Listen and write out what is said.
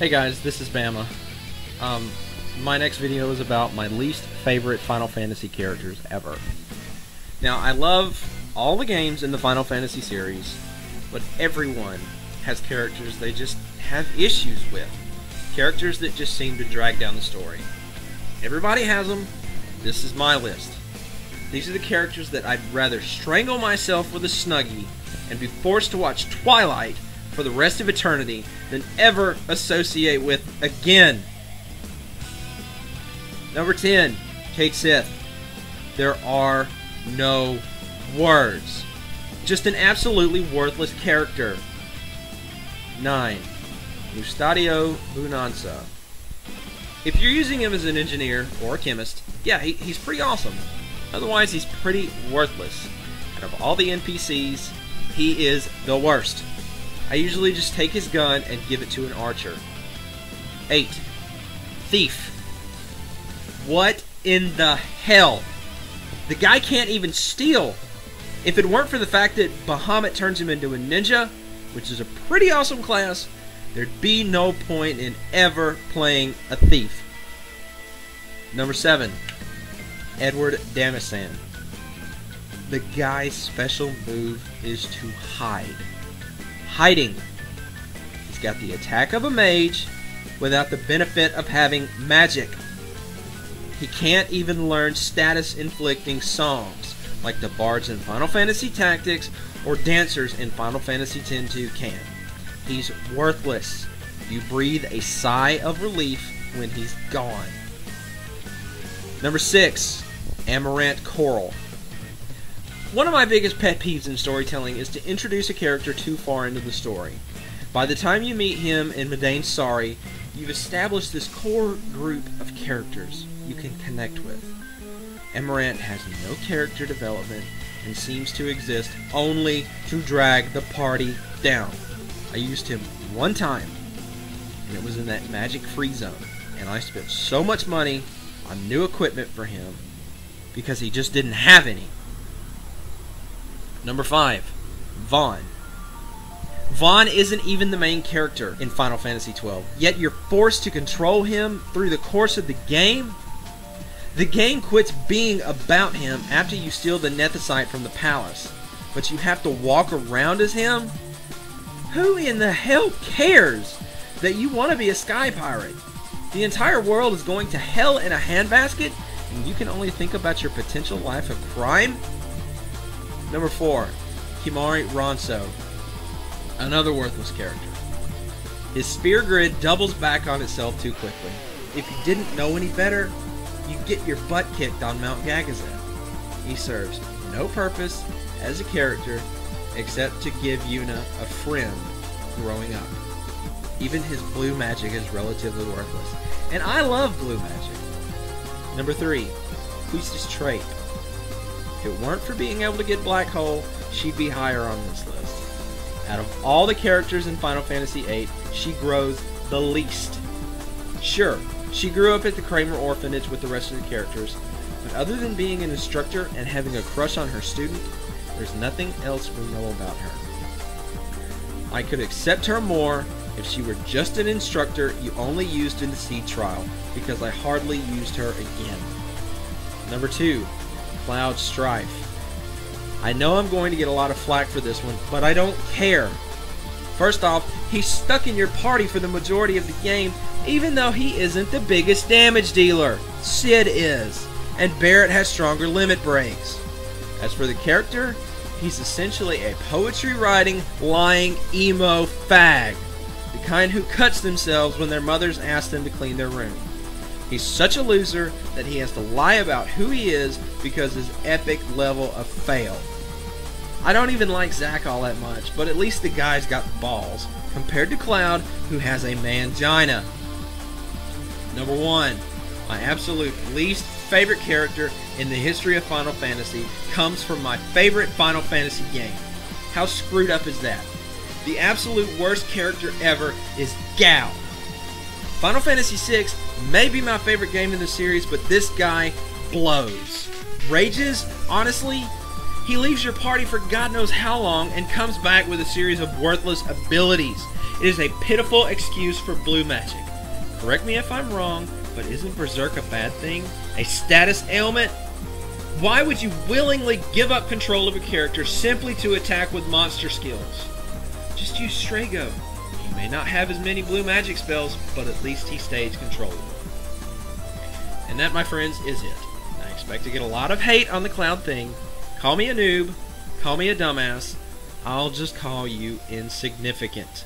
Hey guys, this is Bama. My next video is about my least favorite Final Fantasy characters ever. Now, I love all the games in the Final Fantasy series, but everyone has characters they just have issues with. Characters that just seem to drag down the story. Everybody has them. This is my list. These are the characters that I'd rather strangle myself with a Snuggie and be forced to watch Twilight for the rest of eternity than ever associate with again. Number 10, Cait Sith. There are no words. Just an absolutely worthless character. 9, Mustadio Bunanza. If you're using him as an engineer or a chemist, yeah, he's pretty awesome. Otherwise, he's pretty worthless. Out of all the NPCs, he is the worst. I usually just take his gun and give it to an archer. 8, Thief. What in the hell? The guy can't even steal. If it weren't for the fact that Bahamut turns him into a ninja, which is a pretty awesome class, there'd be no point in ever playing a thief. Number 7, Edward Damisan. The guy's special move is to hide. Hiding. He's got the attack of a mage without the benefit of having magic. He can't even learn status-inflicting songs like the bards in Final Fantasy Tactics or dancers in Final Fantasy X-2 can. He's worthless. You breathe a sigh of relief when he's gone. Number 6, Amarant Coral. One of my biggest pet peeves in storytelling is to introduce a character too far into the story. By the time you meet him in Madain Sari, you've established this core group of characters you can connect with. Amarant has no character development and seems to exist only to drag the party down. I used him one time, and it was in that magic free zone, and I spent so much money on new equipment for him because he just didn't have any. Number 5, Vaughn. Vaughn isn't even the main character in Final Fantasy XII, yet you're forced to control him through the course of the game. The game quits being about him after you steal the Nethicite from the palace, but you have to walk around as him? Who in the hell cares that you want to be a sky pirate? The entire world is going to hell in a handbasket, and you can only think about your potential life of crime? Number 4, Kimari Ronso. Another worthless character. His spear grid doubles back on itself too quickly. If you didn't know any better, you'd get your butt kicked on Mount Gagazet. He serves no purpose as a character except to give Yuna a friend growing up. Even his blue magic is relatively worthless. And I love blue magic. Number 3, Quistis Trape. If it weren't for being able to get Black Hole, she'd be higher on this list. Out of all the characters in Final Fantasy VIII, she grows the least. Sure, she grew up at the Kramer orphanage with the rest of the characters, but other than being an instructor and having a crush on her student, there's nothing else we know about her. I could accept her more if she were just an instructor you only used in the seed trial, because I hardly used her again. Number 2, Cloud Strife. I know I'm going to get a lot of flack for this one, but I don't care. First off, he's stuck in your party for the majority of the game, even though he isn't the biggest damage dealer. Cid is, and Barrett has stronger limit breaks. As for the character, he's essentially a poetry-writing, lying, emo fag. The kind who cuts themselves when their mothers ask them to clean their room. He's such a loser that he has to lie about who he is because his epic level of fail. I don't even like Zack all that much, but at least the guy's got balls, compared to Cloud, who has a mangina. Number 1, my absolute least favorite character in the history of Final Fantasy comes from my favorite Final Fantasy game. How screwed up is that? The absolute worst character ever is Gao. Final Fantasy VI may be my favorite game in the series, but this guy blows. Rages, honestly, he leaves your party for God knows how long and comes back with a series of worthless abilities. It is a pitiful excuse for blue magic. Correct me if I'm wrong, but isn't Berserk a bad thing? A status ailment? Why would you willingly give up control of a character simply to attack with monster skills? Just use Strago. He may not have as many blue magic spells, but at least he stays controllable. And that, my friends, is it. I expect to get a lot of hate on the Cloud thing. Call me a noob. Call me a dumbass. I'll just call you insignificant.